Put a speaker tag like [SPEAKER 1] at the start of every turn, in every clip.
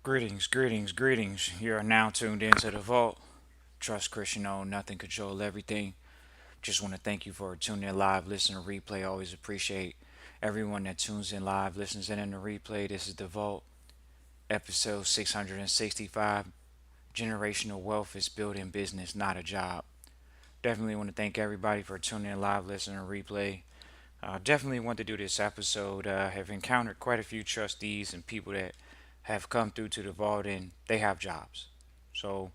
[SPEAKER 1] Greetings, greetings, greetings. You are now tuned into the vault. Trust Christian own nothing, control everything. Just want to thank you for tuning in live, listening to replay. Always appreciate everyone that tunes in live, listens in the replay. This is the vault, episode 665. Generational wealth is built in business, not a job. Definitely want to thank everybody for tuning in live, listening to replay. Definitely want to do this episode. Have encountered quite a few trustees and people that have come through to the vault and they have jobs. So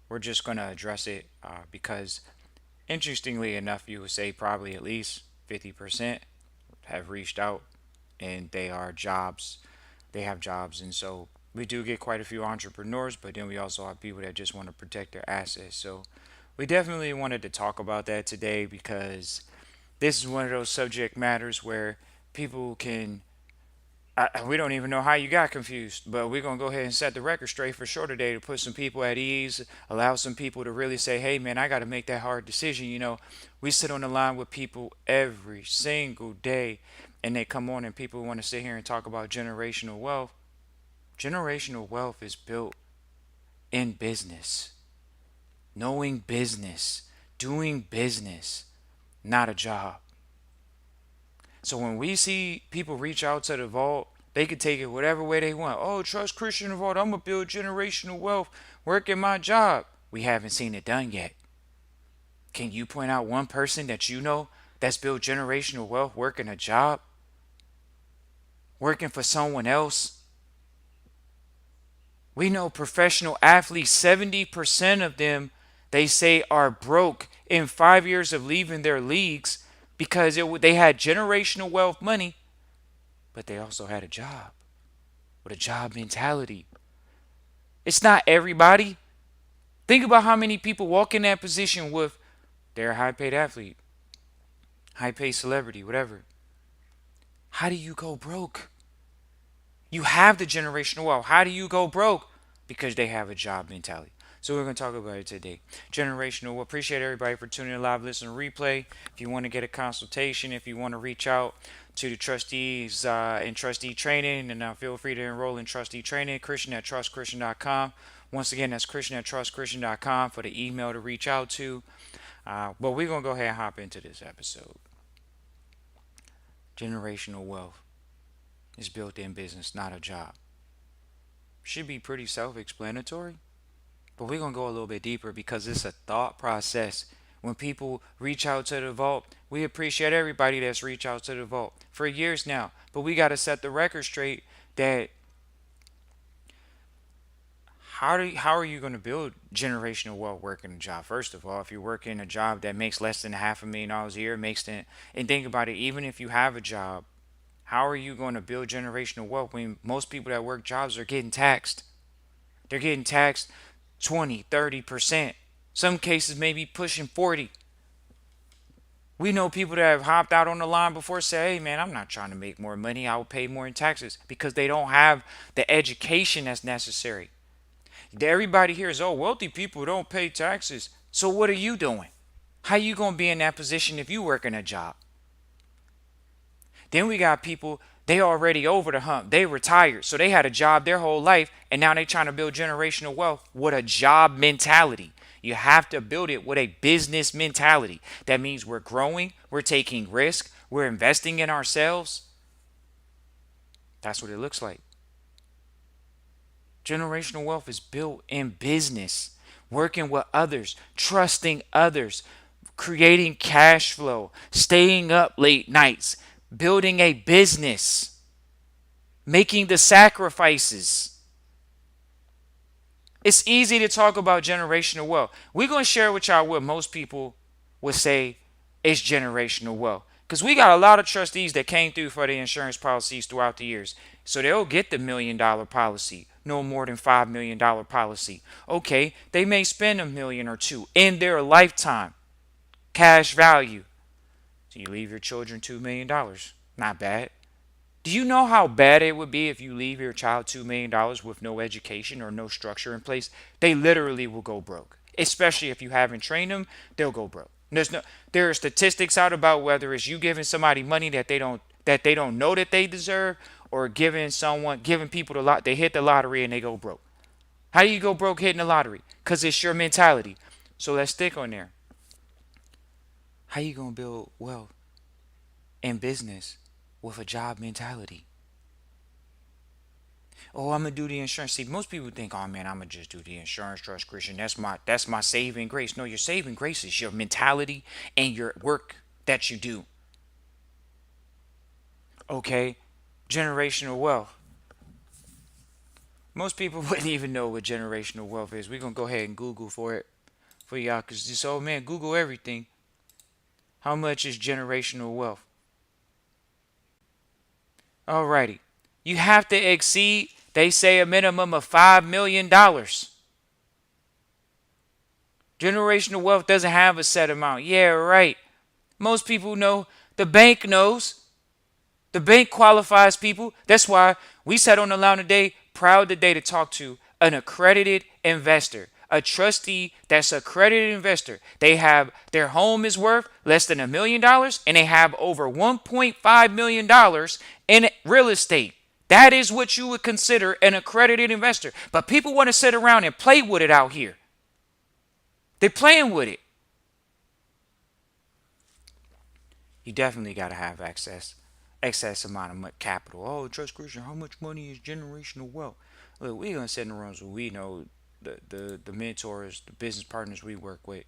[SPEAKER 1] we're just going to address it because, interestingly enough, you would say probably at least 50% have reached out and they are jobs. They have jobs. And so we do get quite a few entrepreneurs, but then we also have people that just want to protect their assets. So we definitely wanted to talk about that today because this is one of those subject matters where people can we don't even know how you got confused, but we're gonna go ahead and set the record straight for sure today to put some people at ease, allow some people to really say, "Hey, man, I got to make that hard decision." We sit on the line with people every single day, and they come on, and people want to sit here and talk about generational wealth. Generational wealth is built in business, knowing business, doing business, not a job. So when we see people reach out to the vault, they can take it whatever way they want. Oh, trust Christian vault. I'm gonna build generational wealth working my job. We haven't seen it done yet. Can you point out one person that you know that's built generational wealth working a job, working for someone else? We know professional athletes, 70% of them, they say, are broke in 5 years of leaving their leagues because they had generational wealth money, but they also had a job with a job mentality. It's not everybody. Think about how many people walk in that position with they're a high paid athlete, high paid celebrity, whatever. How do you go broke? You have the generational wealth. How do you go broke? Because they have a job mentality. So we're going to talk about it today. Generational wealth. Appreciate everybody for tuning in live, listening, replay. If you want to get a consultation, if you want to reach out to the trustees in Trustee Training, and feel free to enroll in Trustee Training, Christian at trustchristian.com. Once again, that's Christian at trustchristian.com for the email to reach out to. But we're going to go ahead and hop into this episode. Generational wealth is built in business, not a job. Should be pretty self explanatory, but we're going to go a little bit deeper because it's a thought process. When people reach out to the vault, we appreciate everybody that's reached out to the vault for years now, but we got to set the record straight that how are you going to build generational wealth working a job? First of all, if you're working a job that makes less than $500,000 a year, and think about it, even if you have a job, how are you going to build generational wealth when most people that work jobs are getting taxed? They're getting taxed 20, 30%. Some cases maybe pushing 40. We know people that have hopped out on the line before say, "Hey man, I'm not trying to make more money. I will pay more in taxes," because they don't have the education that's necessary. Everybody here is, "Oh, wealthy people don't pay taxes." So what are you doing? How you going to be in that position if you work in a job? Then we got people, they already over the hump. They retired. So they had a job their whole life and now they trying to build generational wealth with a job mentality. You have to build it with a business mentality. That means we're growing, we're taking risk, we're investing in ourselves. That's what it looks like. Generational wealth is built in business, working with others, trusting others, creating cash flow, staying up late nights, building a business, making the sacrifices. It's easy to talk about generational wealth. We're going to share with y'all what most people would say is generational wealth. Because we got a lot of trustees that came through for the insurance policies throughout the years. So they'll get the $1 million policy, no more than $5 million policy. Okay, they may spend $1 million or two in their lifetime, cash value. So you leave your children $2 million. Not bad. Do you know how bad it would be if you leave your child $2 million with no education or no structure in place? They literally will go broke. Especially if you haven't trained them, they'll go broke. There are statistics out about whether it's you giving somebody money that they don't know that they deserve, or giving people the lot, they hit the lottery and they go broke. How do you go broke hitting the lottery? Because it's your mentality. So let's stick on there. How you gonna build wealth in business with a job mentality? Oh, I'm gonna do the insurance. See, most people think, oh man, I'm gonna just do the insurance, trust Christian. That's my saving grace. No, your saving grace is your mentality and your work that you do. Okay, generational wealth. Most people wouldn't even know what generational wealth is. We're gonna go ahead and Google for it for y'all, cause this old man Google everything. How much is generational wealth? Alrighty, you have to exceed. They say a minimum of $5 million. Generational wealth doesn't have a set amount. Yeah, right. Most people know. The bank knows. The bank qualifies people. That's why we sat on the line today, proud today to talk to an accredited investor, a trustee that's an accredited investor. They have their home is worth less than $1 million and they have over $1.5 million in real estate. That is what you would consider an accredited investor. But people want to sit around and play with it out here. They're playing with it. You definitely got to have excess amount of capital. Oh, trust Christian, how much money is generational wealth? Look, we're gonna sit in the rooms where we know the mentors, the business partners we work with,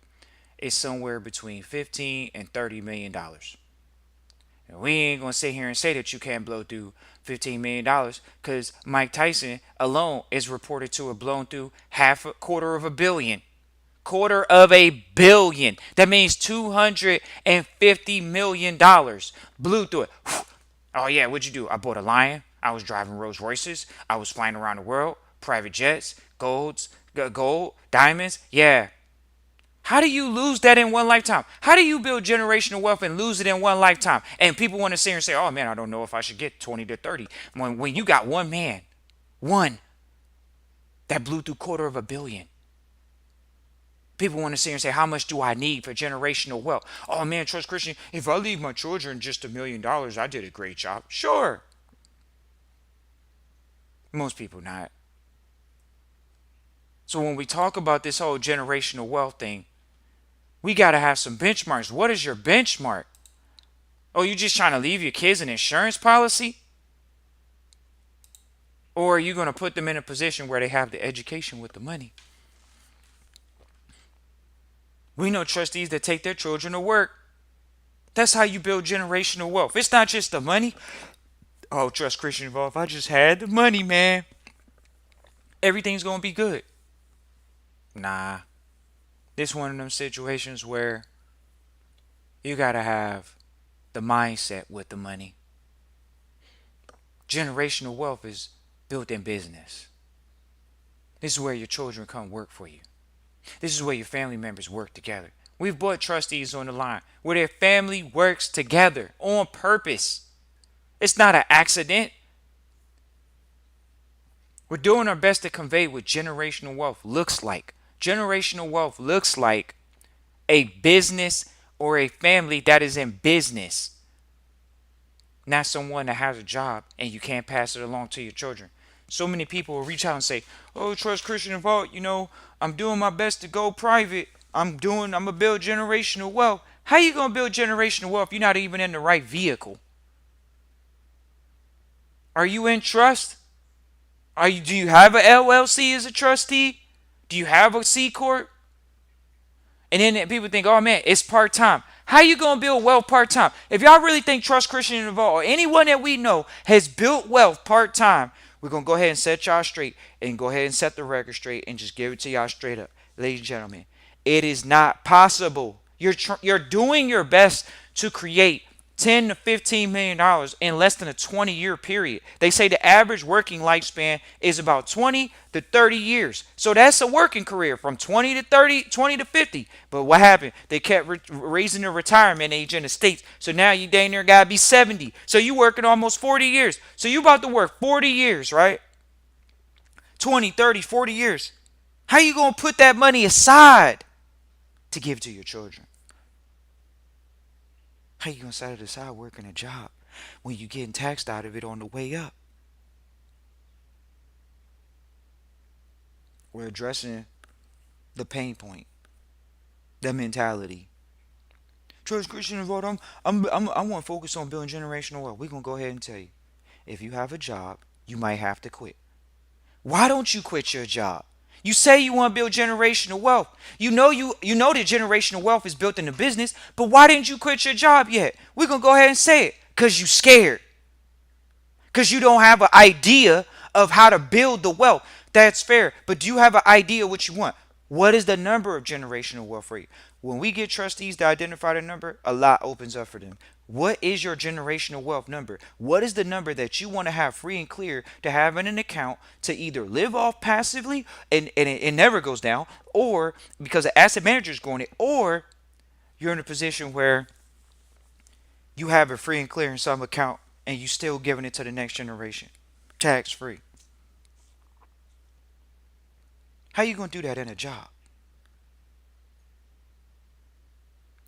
[SPEAKER 1] it's somewhere between 15 and $30 million. And we ain't gonna sit here and say that you can't blow through $15 million, because Mike Tyson alone is reported to have blown through half a quarter of a billion. Quarter of a billion. That means $250 million blew through it. Oh yeah, what'd you do? I bought a lion. I was driving Rolls Royces. I was flying around the world. Private jets, gold, diamonds. Yeah. How do you lose that in one lifetime? How do you build generational wealth and lose it in one lifetime? And people want to sit here and say, "Oh man, I don't know if I should get 20 to 30." When you got one man, one that blew through quarter of a billion. People want to sit here and say, how much do I need for generational wealth? Oh man, trust Christian, if I leave my children just $1 million, I did a great job. Sure. Most people not. So when we talk about this whole generational wealth thing, we got to have some benchmarks. What is your benchmark? Oh, you just trying to leave your kids an insurance policy? Or are you going to put them in a position where they have the education with the money? We know trustees that take their children to work. That's how you build generational wealth. It's not just the money. Oh, trust Christian involved. If I just had the money, man, everything's going to be good. Nah. This one of them situations where you got to have the mindset with the money. Generational wealth is built in business. This is where your children come work for you. This is where your family members work together. We've brought trustees on the line where their family works together on purpose. It's not an accident. We're doing our best to convey what generational wealth looks like. Generational wealth looks like a business or a family that is in business, not someone that has a job and you can't pass it along to your children. So many people will reach out and say, "Oh, trust Christian Vault, I'm doing my best to go private. I'm gonna build generational wealth." How you gonna build generational wealth if you're not even in the right vehicle? Are you in trust? Do you have a LLC as a trustee? Do you have a C corp? And then people think, "Oh man, it's part time." How you gonna build wealth part time? If y'all really think Trust Christian Vault or anyone that we know has built wealth part time, we're gonna go ahead and set y'all straight and go ahead and set the record straight and just give it to y'all straight up, ladies and gentlemen. It is not possible. You're doing your best to create $10 to $15 million in less than a 20-year period. They say the average working lifespan is about 20 to 30 years. So that's a working career from 20 to 30, 20 to 50. But what happened? They kept raising the retirement age in the States. So now you dang near got to be 70. So you working almost 40 years. So you about to work 40 years, right? 20, 30, 40 years. How you going to put that money aside to give to your children? How you gonna set it aside working a job when you getting taxed out of it on the way up? We're addressing the pain point, the mentality. Trust Christian involved. I want to focus on building generational wealth. We're gonna go ahead and tell you, if you have a job, you might have to quit. Why don't you quit your job? You say you want to build generational wealth. You know that generational wealth is built in the business, but why didn't you quit your job yet? We're gonna go ahead and say it. Cause you scared. Because you don't have an idea of how to build the wealth. That's fair. But do you have an idea what you want? What is the number of generational wealth rate? When we get trustees to identify the number, a lot opens up for them. What is your generational wealth number? What is the number that you want to have free and clear to have in an account to either live off passively and it never goes down, or because the asset manager is going it, or you're in a position where you have it free and clear in some account and you still giving it to the next generation tax free. How you gonna do that in a job?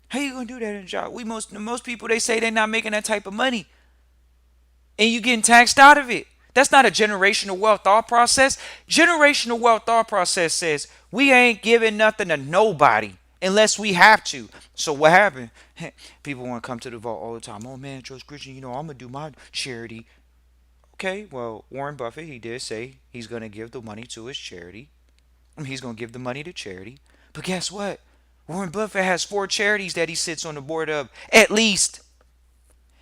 [SPEAKER 1] How you gonna do that in a job? We most people, they say they're not making that type of money and you getting taxed out of it. That's not a generational wealth thought process. Generational wealth thought process says we ain't giving nothing to nobody unless we have to. So what happened? People want to come to the vault all the time. Oh man, Trust Christian, I'm gonna do my charity. Okay, well, Warren Buffett, he did say he's gonna give the money to his charity. I mean, he's gonna give the money to charity. But guess what? Warren Buffett has four charities that he sits on the board of. At least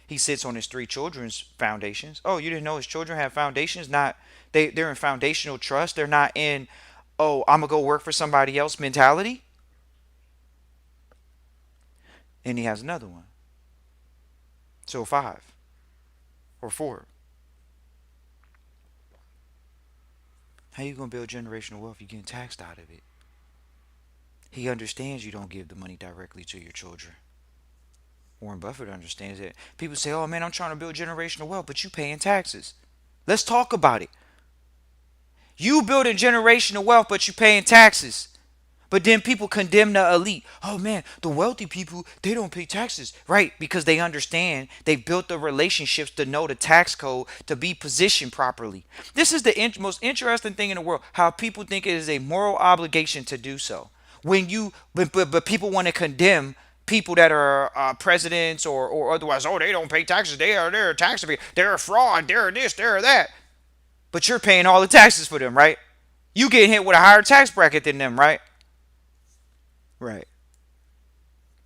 [SPEAKER 1] he sits on his three children's foundations. Oh, you didn't know his children have foundations? Not they're in foundational trust. They're not in, oh, I'm gonna go work for somebody else mentality. And he has another one. So five or four. How you gonna build generational wealth? You're getting taxed out of it. He understands you don't give the money directly to your children. Warren Buffett understands it. People say, "Oh man, I'm trying to build generational wealth, but you paying taxes." Let's talk about it. You building generational wealth, but you paying taxes. But then people condemn the elite. Oh man, the wealthy people, they don't pay taxes. Right, because they understand. They've built the relationships to know the tax code to be positioned properly. This is the most interesting thing in the world. How people think it is a moral obligation to do so. But people want to condemn people that are presidents or otherwise. Oh, they don't pay taxes. They're a tax evader. They're a fraud. They're this. They're that. But you're paying all the taxes for them, right? You getting hit with a higher tax bracket than them, right? Right.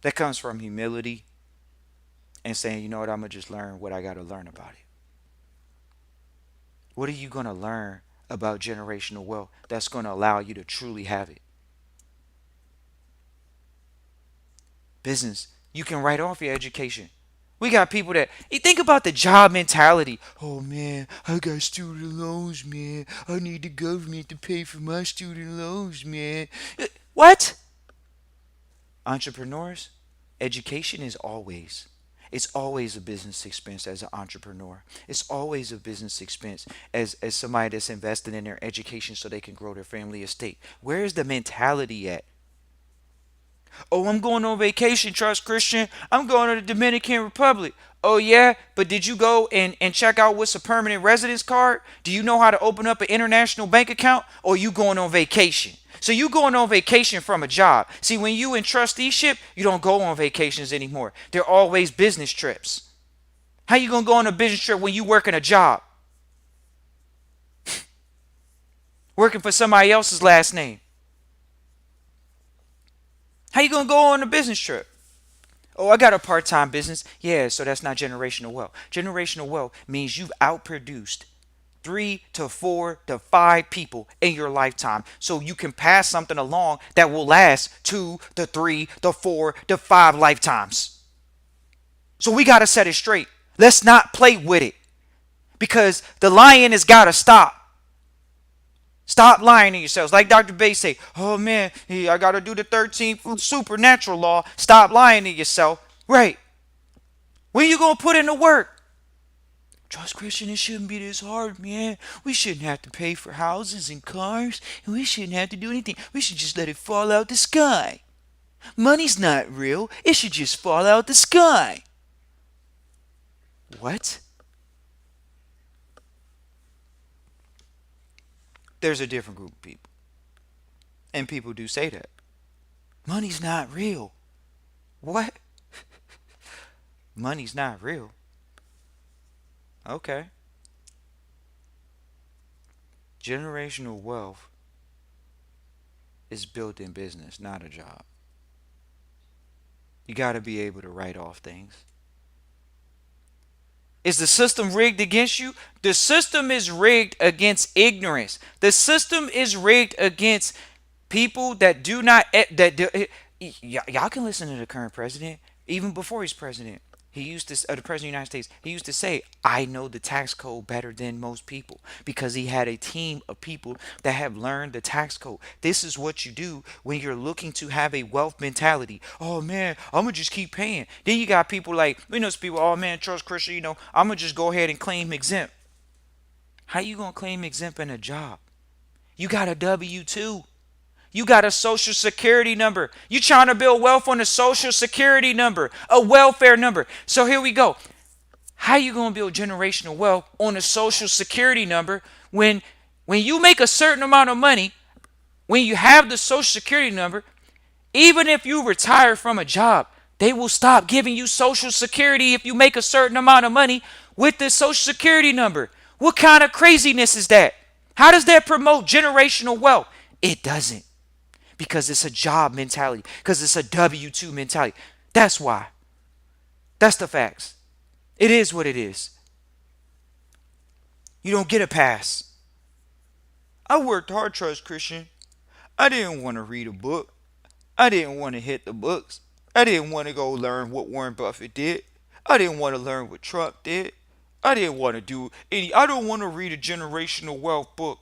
[SPEAKER 1] That comes from humility and saying, you know what, I'm going to just learn what I got to learn about it. What are you going to learn about generational wealth that's going to allow you to truly have it? Business. You can write off your education. We got people that you think about the job mentality. Oh man, I got student loans, man. I need the government to pay for my student loans, man. What? Entrepreneurs, education is always, it's always a business expense as an entrepreneur. It's always a business expense as somebody that's investing in their education so they can grow their family estate. Where is the mentality at? Oh, I'm going on vacation, Trust Christian. I'm going to the Dominican Republic. Oh, yeah? But did you go and check out what's a permanent residence card? Do you know how to open up an international bank account? Or you going on vacation? So you going on vacation from a job. See, when you in trusteeship, you don't go on vacations anymore. They're always business trips. How you going to go on a business trip when you working a job? Working for somebody else's last name. How you going to go on a business trip? Oh, I got a part-time business. Yeah, so that's not generational wealth. Generational wealth means you've outproduced 3 to 4 to 5 people in your lifetime. So you can pass something along that will last 2 to 3 to 4 to 5 lifetimes. So we got to set it straight. Let's not play with it because the lying has got to stop. Stop lying to yourselves. Like Dr. Bay say, oh man, I got to do the 13th supernatural law. Stop lying to yourself. Right. When you going to put in the work? Trust Christian, it shouldn't be this hard, man. We shouldn't have to pay for houses and cars, and we shouldn't have to do anything. We should just let it fall out the sky. Money's not real. It should just fall out the sky. What? There's a different group of people. And people do say that. Money's not real. What? Money's not real. Okay. Generational wealth is built in business, not a job. You got to be able to write off things. Is the system rigged against you? The system is rigged against ignorance. The system is rigged against people that do not y'all can listen to the current president. Even before he's president, he used to, the president of the United States, he used to say, I know the tax code better than most people, because he had a team of people that have learned the tax code. This is what you do when you're looking to have a wealth mentality. Oh man, I'm gonna just keep paying. Then you got people like, people, oh man, trust Christian, I'm gonna just go ahead and claim exempt. How you gonna claim exempt in a job? You got a W-2. You got a social security number. You trying to build wealth on a social security number, a welfare number. So here we go. How you going to build generational wealth on a social security number when you make a certain amount of money, when you have the social security number, even if you retire from a job, they will stop giving you social security if you make a certain amount of money with this social security number. What kind of craziness is that? How does that promote generational wealth? It doesn't. Because it's a job mentality, because it's a W-2 mentality. That's why. That's the facts. It is what it is. You don't get a pass. I worked hard, Trust Christian. I didn't want to read a book. I didn't want to hit the books. I didn't want to go learn what Warren Buffett did. I didn't want to learn what Trump did. I didn't want to do any. I don't want to read a generational wealth book.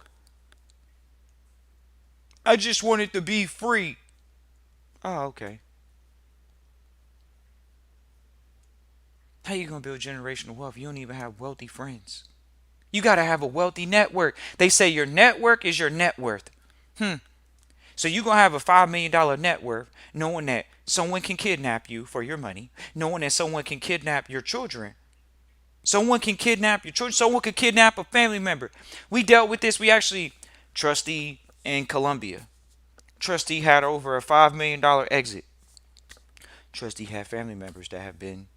[SPEAKER 1] I just wanted to be free. Oh, okay. How you gonna build generational wealth? You don't even have wealthy friends. You gotta have a wealthy network. They say your network is your net worth. So you gonna have a $5 million net worth, knowing that someone can kidnap you for your money, knowing that someone can kidnap your children. Someone can kidnap your children. Someone can kidnap a family member. We dealt with this. We actually, Trustee in Colombia. Trustee had over a $5 million exit. Trustee had family members that have been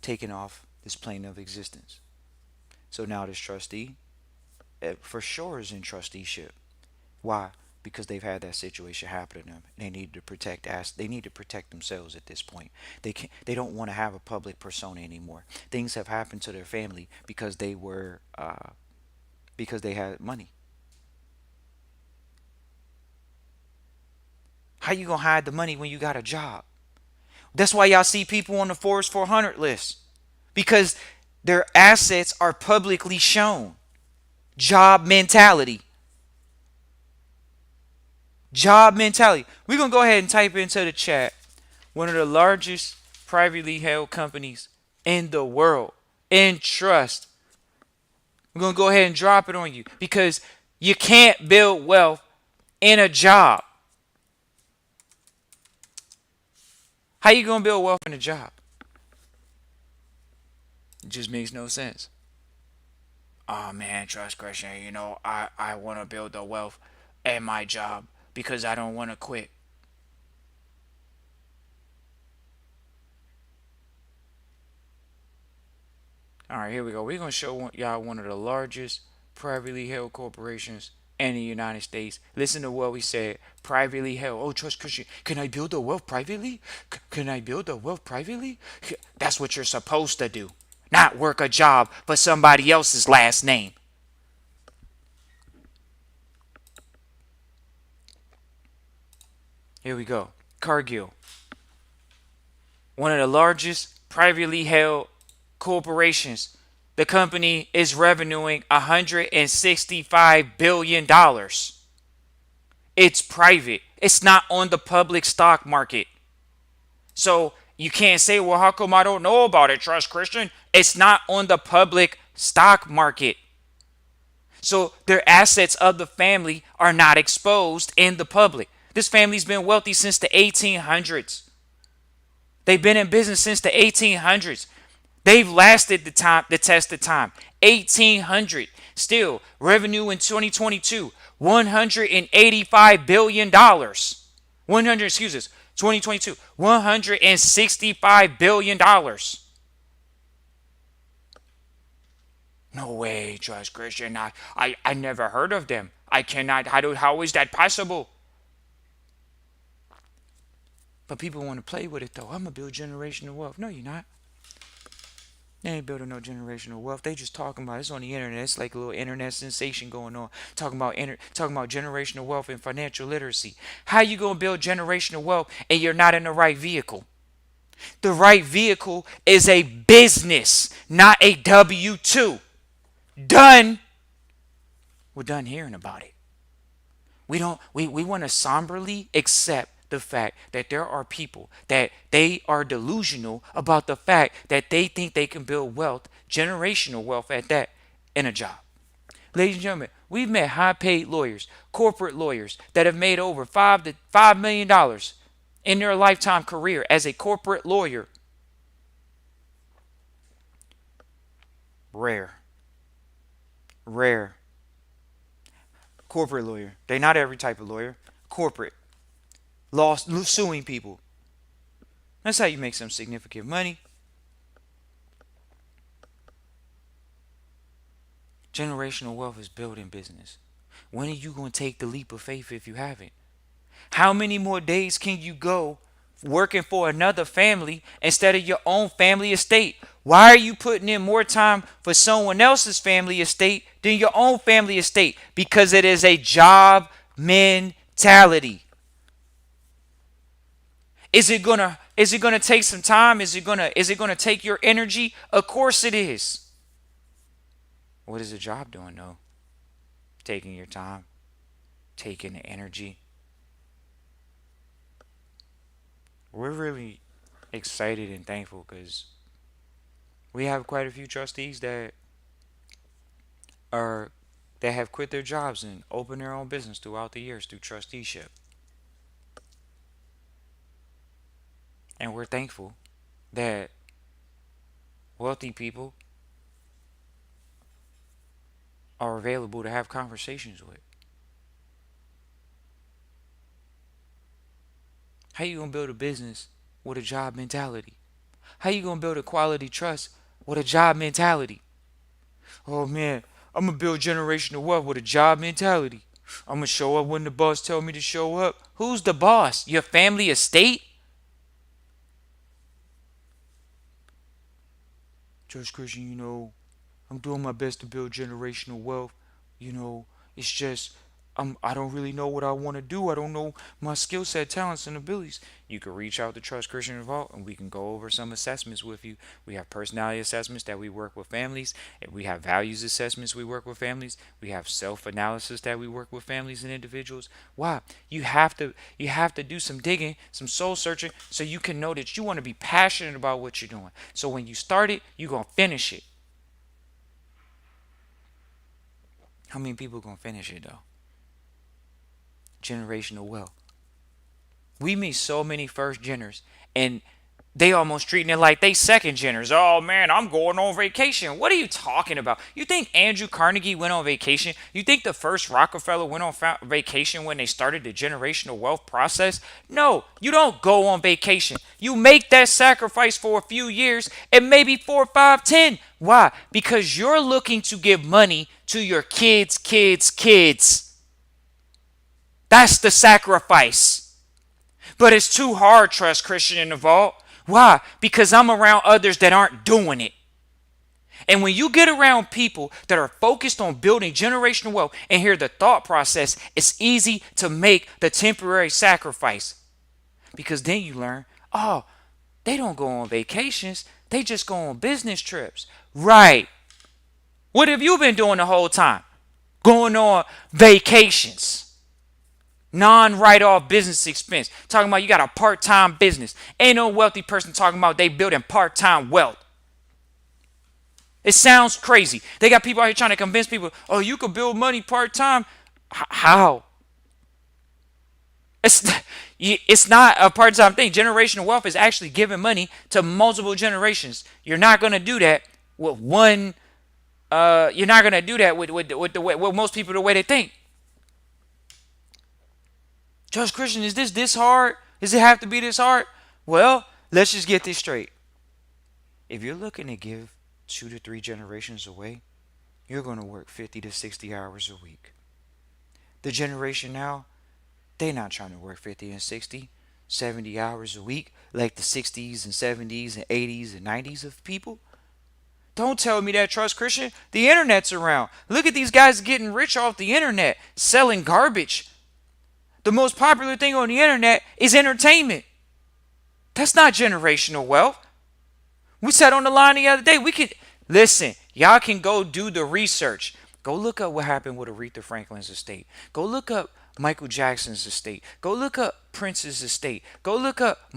[SPEAKER 1] taken off this plane of existence. So now this trustee, for sure, is in trusteeship. Why? Because they've had that situation happen to them. They need to protect us. They need to protect themselves at this point. They can They don't want to have a public persona anymore. Things have happened to their family because because they had money. How you gonna hide the money when you got a job? That's why y'all see people on the Forbes 400 list, because their assets are publicly shown. Job mentality. Job mentality. We're going to go ahead and type into the chat one of the largest privately held companies in the world, in trust. We're going to go ahead and drop it on you, because you can't build wealth in a job. How you going to build wealth in a job? It just makes no sense. Oh man, Trust Christian, I want to build the wealth at my job because I don't want to quit. All right, here we go. We're going to show y'all one of the largest privately held corporations in the United States. Listen to what we said. Privately held. Oh, Trust Christian, can I build the wealth privately? Can I build the wealth privately? That's what you're supposed to do. Not work a job for somebody else's last name. Here we go. Cargill. One of the largest privately held corporations. The company is revenuing $165 billion. It's private. It's not on the public stock market. So you can't say, well, how come I don't know about it, Trust Christian? It's not on the public stock market. So their assets of the family are not exposed in the public. This family's been wealthy since the 1800s. They've been in business since the 1800s. They've lasted the test of time. 1800. Still, revenue in 2022, $185 billion. 100, excuse us, 2022, $165 billion. No way, Trust Christian. I never heard of them. I cannot. How is that possible? But people want to play with it though. I'm gonna build generational wealth. No, you're not. They ain't building no generational wealth. They just talking about it. It's on the internet. It's like a little internet sensation going on. Talking about generational wealth and financial literacy. How you gonna build generational wealth and you're not in the right vehicle? The right vehicle is a business, not a W-2. Done. We're done hearing about it. We want to somberly accept the fact that there are people that they are delusional about the fact that they think they can build wealth, generational wealth at that, in a job. Ladies and gentlemen, we've met high paid lawyers, corporate lawyers that have made over $5 million in their lifetime career as a corporate lawyer. Rare. Rare. Corporate lawyer. They not every type of lawyer. Corporate. Lost suing people. That's how you make some significant money. Generational wealth is built in business. When are you going to take the leap of faith if you haven't? How many more days can you go working for another family instead of your own family estate? Why are you putting in more time for someone else's family estate than your own family estate? Because it is a job mentality. Is it gonna take some time? Is it gonna take your energy? Of course it is. What is a job doing though? Taking your time, taking the energy. We're really excited and thankful because we have quite a few trustees are that have quit their jobs and opened their own business throughout the years through trusteeship. And we're thankful that wealthy people are available to have conversations with. How you gonna build a business with a job mentality? How you gonna build a quality trust with a job mentality? Oh man, I'm gonna build generational wealth with a job mentality. I'm gonna show up when the boss tell me to show up. Who's the boss? Your family estate? Judge Christian, I'm doing my best to build generational wealth. You know, it's just I don't really know what I want to do. I don't know my skill set, talents, and abilities. You can reach out to Trust Christian Vault and we can go over some assessments with you. We have personality assessments that we work with families, and we have values assessments we work with families. We have self-analysis that we work with families and individuals. Why? You have to do some digging, some soul searching so you can know that you want to be passionate about what you're doing. So when you start it, you're going to finish it. How many people going to finish it though? Generational wealth. We meet so many first geners and they almost treating it like they second geners. Oh man, I'm going on vacation. What are you talking about? You think Andrew Carnegie went on vacation? You think the first Rockefeller went on vacation when they started the generational wealth process? No, you don't go on vacation. You make that sacrifice for a few years and maybe 4, 5, 10. Why? Because you're looking to give money to your kids. That's the sacrifice. But it's too hard, Trust Christian in the Vault. Why? Because I'm around others that aren't doing it. And when you get around people that are focused on building generational wealth and hear the thought process, it's easy to make the temporary sacrifice. Because then you learn, oh, they don't go on vacations. They just go on business trips. Right. What have you been doing the whole time? Going on vacations. Non-write-off business expense. Talking about you got a part-time business. Ain't no wealthy person talking about they building part-time wealth. It sounds crazy. They got people out here trying to convince people, oh, you could build money part-time. How? It's it's not a part-time thing. Generational wealth is actually giving money to multiple generations. You're not gonna do that with one. You're not gonna do that with the way with most people the way they think. Judge Christian, is this hard? Does it have to be this hard? Well, let's just get this straight. If you're looking to give 2 to 3 generations away, you're gonna work 50 to 60 hours a week. The generation now, they not trying to work 50 and 60, 70 hours a week like the 60s and 70s and 80s and 90s of people. Don't tell me that, Trust Christian. The internet's around. Look at these guys getting rich off the internet, selling garbage. The most popular thing on the internet is entertainment. That's not generational wealth. We said on the line the other day, we could listen, y'all can go do the research. Go look up what happened with Aretha Franklin's estate. Go look up Michael Jackson's estate. Go look up Prince's estate. Go look up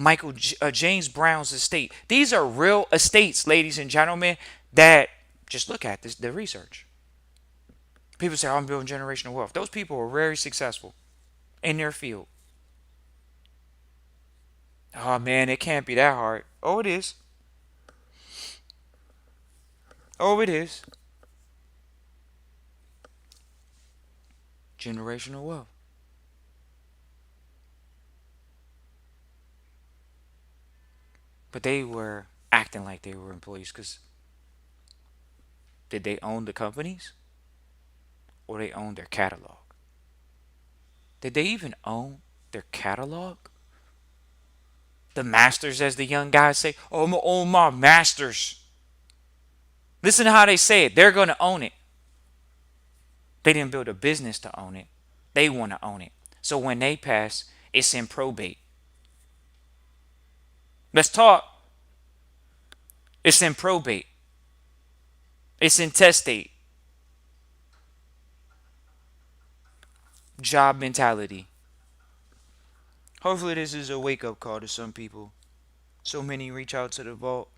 [SPEAKER 1] James Brown's estate. These are real estates, ladies and gentlemen, that just look at this, the research. People say, oh, I'm building generational wealth. Those people are very successful in their field. Oh man, it can't be that hard. Oh, it is. Oh, it is. Generational wealth. But they were acting like they were employees because did they own the companies or they owned their catalog? Did they even own their catalog? The masters, as the young guys say, oh, I'm gonna own my masters. Listen to how they say it. They're gonna own it. They didn't build a business to own it. They want to own it. So when they pass, it's in probate. Let's talk. It's in probate. It's intestate. Job mentality. Hopefully this is a wake-up call to some people. So many reach out to the vault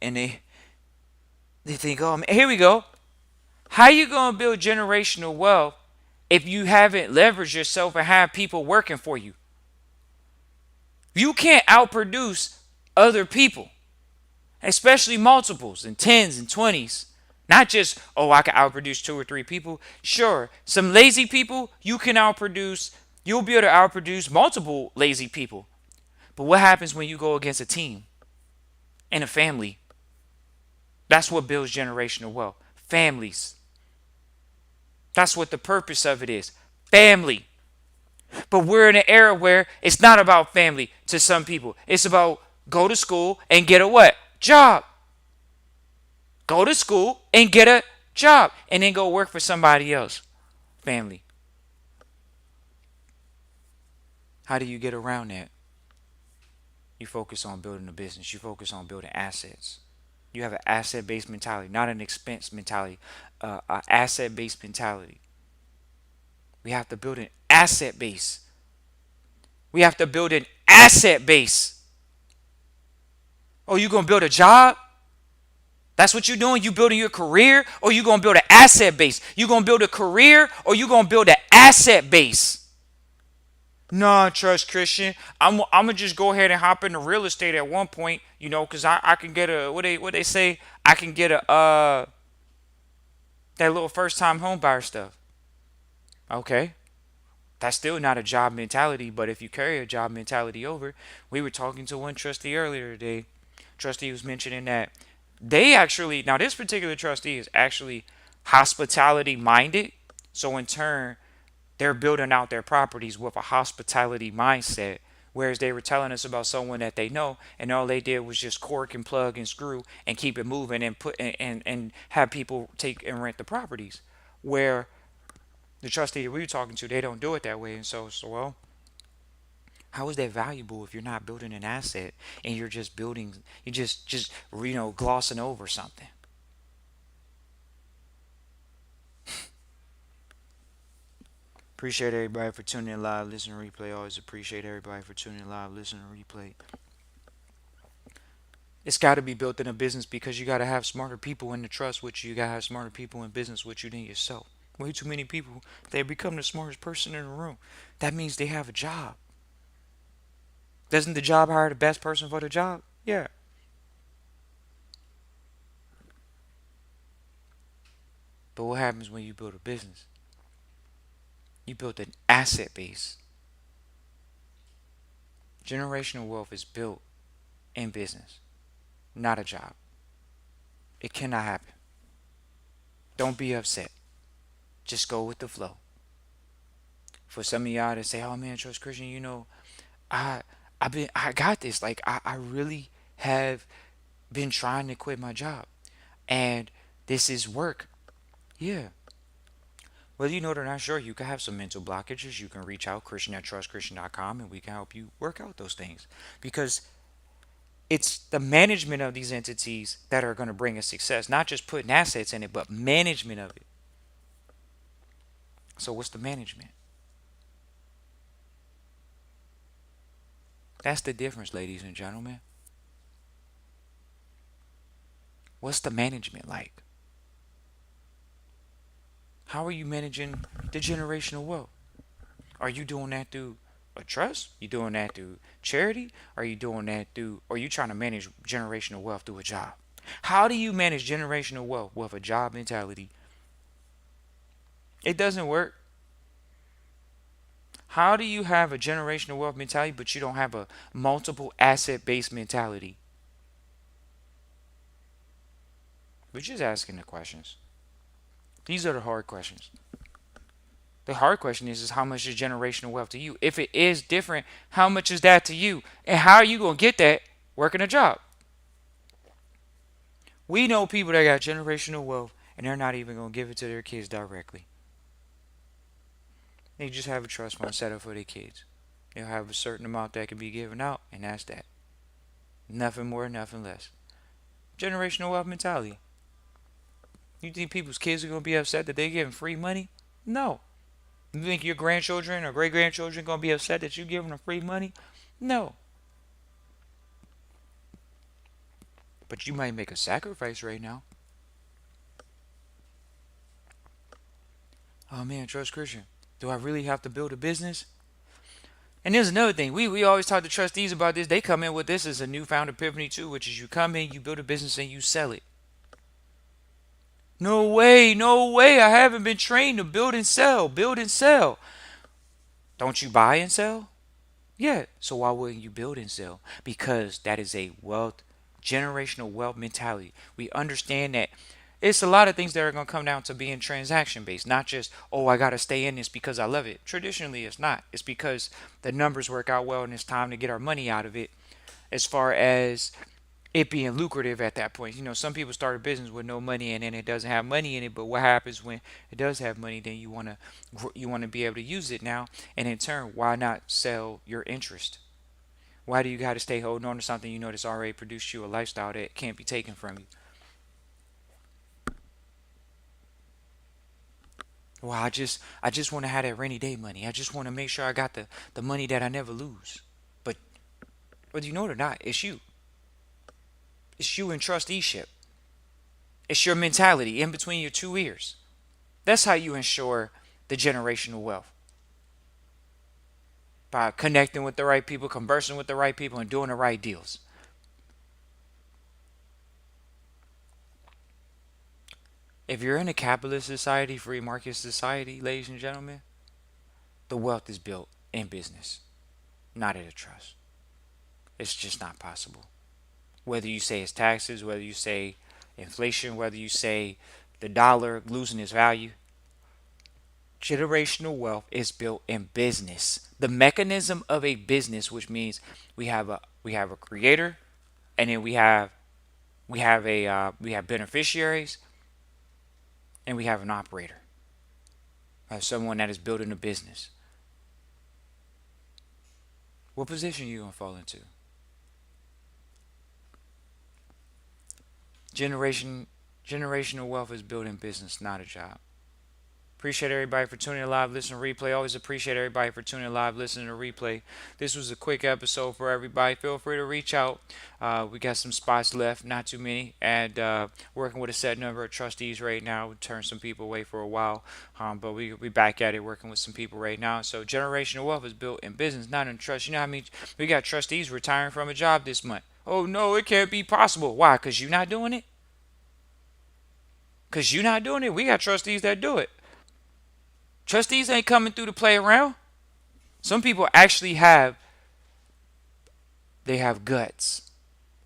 [SPEAKER 1] and they think, oh man, here we go. How you gonna build generational wealth if you haven't leveraged yourself and have people working for you? You can't outproduce other people, especially multiples and tens and twenties. Not just, oh, I can outproduce 2 or 3 people. Sure, some lazy people you can outproduce. You'll be able to outproduce multiple lazy people. But what happens when you go against a team and a family? That's what builds generational wealth. Families. That's what the purpose of it is. Family. But we're in an era where it's not about family to some people. It's about go to school and get a what? Job. Go to school and get a job. And then go work for somebody else. Family. How do you get around that? You focus on building a business. You focus on building assets. You have an asset-based mentality, not an expense mentality. An asset-based mentality. We have to build an asset base. We have to build an asset base. Oh, you gonna build a job? That's what you're doing? You building your career, or you gonna build an asset base? You gonna build a career, or you gonna build an asset base? Nah, Trust Christian. I'm gonna just go ahead and hop into real estate at one point, because I can get a what they say, I can get a that little first time home buyer stuff. Okay. That's still not a job mentality, but if you carry a job mentality over, we were talking to one trustee earlier today. Trustee was mentioning that they actually, now this particular trustee is actually hospitality minded. So in turn, they're building out their properties with a hospitality mindset. Whereas they were telling us about someone that they know, and all they did was just cork and plug and screw and keep it moving and put and have people take and rent the properties. Where the trustee that we were talking to, they don't do it that way. And so well, how is that valuable if you're not building an asset and you're just building, you just glossing over something? Appreciate everybody for tuning in live, listen, replay. Always appreciate everybody for tuning in live, listen, replay. It's got to be built in a business because you got to have smarter people in the trust with you. You got to have smarter people in business with you than yourself. Way too many people, they become the smartest person in the room. That means they have a job. Doesn't the job hire the best person for the job? Yeah. But what happens when you build a business? You build an asset base. Generational wealth is built in business, not a job. It cannot happen. Don't be upset. Just go with the flow. For some of y'all to say, "Oh man, Trust Christian, I I got this. Like I really have been trying to quit my job, and this is work." Yeah. Whether you know it or not, sure, you can have some mental blockages. You can reach out, Christian at trustchristian.com, and we can help you work out those things. Because it's the management of these entities that are going to bring us success, not just putting assets in it, but management of it. So, what's the management? That's the difference, ladies and gentlemen. What's the management like? How are you managing the generational wealth? Are you doing that through a trust? You doing that through charity? Are you doing that through, or are you trying to manage generational wealth through a job? How do you manage generational wealth with a job mentality? It doesn't work. How do you have a generational wealth mentality, but you don't have a multiple asset based mentality? We're just asking the questions. These are the hard questions. The hard question is how much is generational wealth to you? If it is different, how much is that to you? And how are you going to get that working a job? We know people that got generational wealth and they're not even going to give it to their kids directly. They just have a trust fund set up for their kids. They'll have a certain amount that can be given out, and that's that. Nothing more, nothing less. Generational wealth mentality. You think people's kids are going to be upset that they're giving free money? No. You think your grandchildren or great grandchildren are going to be upset that you're giving them free money? No. But you might make a sacrifice right now. Oh man, Trust Christian. Do I really have to build a business? And there's another thing. We always talk to trustees about this. They come in with this as a newfound epiphany too, which is you come in, you build a business, and you sell it. No way, no way. I haven't been trained to build and sell. Build and sell. Don't you buy and sell? Yeah. So why wouldn't you build and sell? Because that is a wealth, generational wealth mentality. We understand that it's a lot of things that are going to come down to being transaction based, not just, oh, I got to stay in this because I love it. Traditionally, it's not. It's because the numbers work out well and it's time to get our money out of it as far as it being lucrative at that point. Some people start a business with no money and then it doesn't have money in it. But what happens when it does have money? Then you want to be able to use it now, and in turn, why not sell your interest? Why do you got to stay holding on to something that's already produced you a lifestyle that can't be taken from you? Well, I just want to have that rainy day money. I just want to make sure I got the money that I never lose. But whether you know it or not, it's you. It's you in trusteeship. It's your mentality in between your two ears. That's how you ensure the generational wealth. By connecting with the right people, conversing with the right people, and doing the right deals. If you're in a capitalist society, free market society, ladies and gentlemen, the wealth is built in business, not in a trust. It's just not possible. Whether you say it's taxes, whether you say inflation, whether you say the dollar losing its value, generational wealth is built in business. The mechanism of a business, which means we have a creator, and then we have beneficiaries, and we have an operator. We have someone that is building a business. What position are you gonna fall into? Generation Generational wealth is built in business, not a job. Appreciate everybody for tuning in live, listening to replay. Always appreciate everybody for tuning in live, listening to replay. This was a quick episode for everybody. Feel free to reach out. We got some spots left, not too many, and working with a set number of trustees right now. We turned some people away for a while, but we back at it working with some people right now. So generational wealth is built in business, not in trust. You know how I mean? We got trustees retiring from a job this month. Oh no, it can't be possible. Why? Because you're not doing it. Because you're not doing it. We got trustees that do it. Trustees ain't coming through to play around. Some people actually they have guts.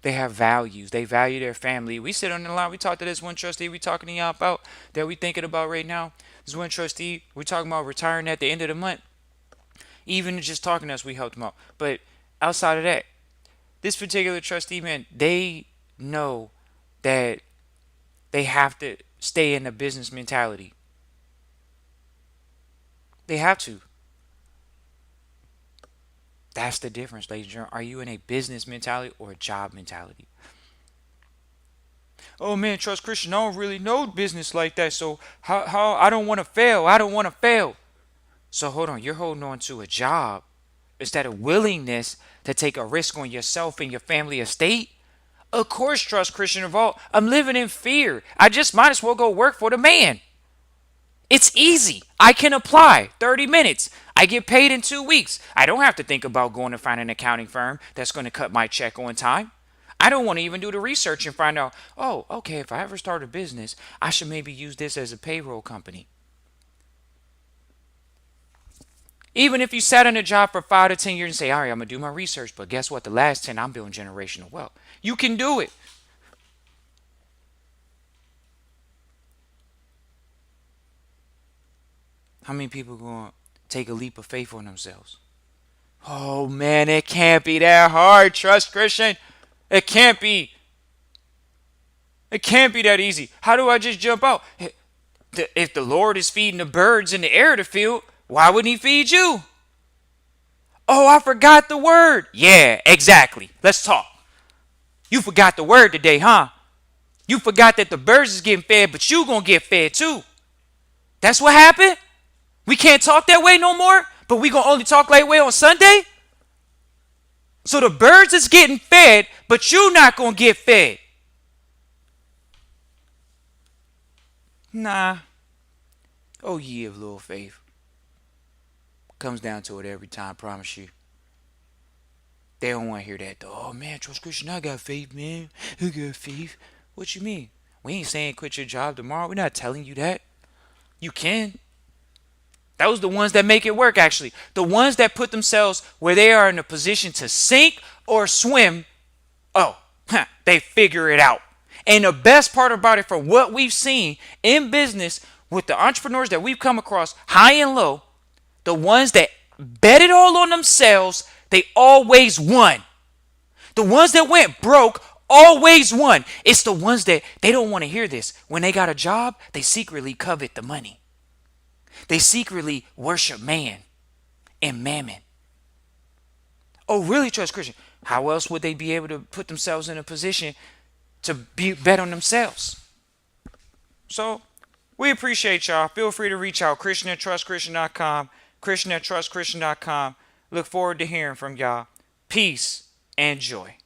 [SPEAKER 1] They have values. They value their family. We sit on the line. We talk to this one trustee we talking to y'all about that we thinking about right now. This one trustee we talking about retiring at the end of the month. Even just talking to us, we helped them out. But outside of that, this particular trustee, man, they know that they have to stay in a business mentality. They have to. That's the difference, ladies and gentlemen. Are you in a business mentality or a job mentality? Oh man, Trust Christian, I don't really know business like that. So how I don't want to fail. I don't want to fail. So hold on, you're holding on to a job instead of willingness to take a risk on yourself and your family estate. Of course, Trust Christian Vault. I'm living in fear. I just might as well go work for the man. It's easy. I can apply 30 minutes. I get paid in 2 weeks. I don't have to think about going to find an accounting firm that's going to cut my check on time. I don't want to even do the research and find out, oh, okay, if I ever start a business, I should maybe use this as a payroll company. Even if you sat in a job for 5 to 10 years and say, all right, I'm going to do my research, but guess what? The last 10, I'm building generational wealth. You can do it. How many people going to take a leap of faith on themselves? Oh man, it can't be that hard, Trust Christian. It can't be. It can't be that easy. How do I just jump out? If the Lord is feeding the birds in the air of the field, why wouldn't he feed you? Oh, I forgot the word. Yeah, exactly. Let's talk. You forgot the word today, huh? You forgot that the birds is getting fed, but you gonna get fed too. That's what happened? We can't talk that way no more, but we gonna only talk that way on Sunday? So the birds is getting fed, but you not gonna get fed. Nah. Oh, ye of little faith. Comes down to it every time, promise you. They don't want to hear that though. Oh man, Trust Christian, I got faith, man. I got faith. What you mean? We ain't saying quit your job tomorrow. We're not telling you that. You can. Those are the ones that make it work, actually. The ones that put themselves where they are in a position to sink or swim. Oh, they figure it out. And the best part about it, for what we've seen in business with the entrepreneurs that we've come across, high and low, the ones that bet it all on themselves, they always won. The ones that went broke always won. It's the ones that they don't want to hear this. When they got a job, they secretly covet the money. They secretly worship man and mammon. Oh, really, Trust Christian? How else would they be able to put themselves in a position to bet on themselves? So, we appreciate y'all. Feel free to reach out. Christian at trustchristian.com. Christian at trustchristian.com. Look forward to hearing from y'all. Peace and joy.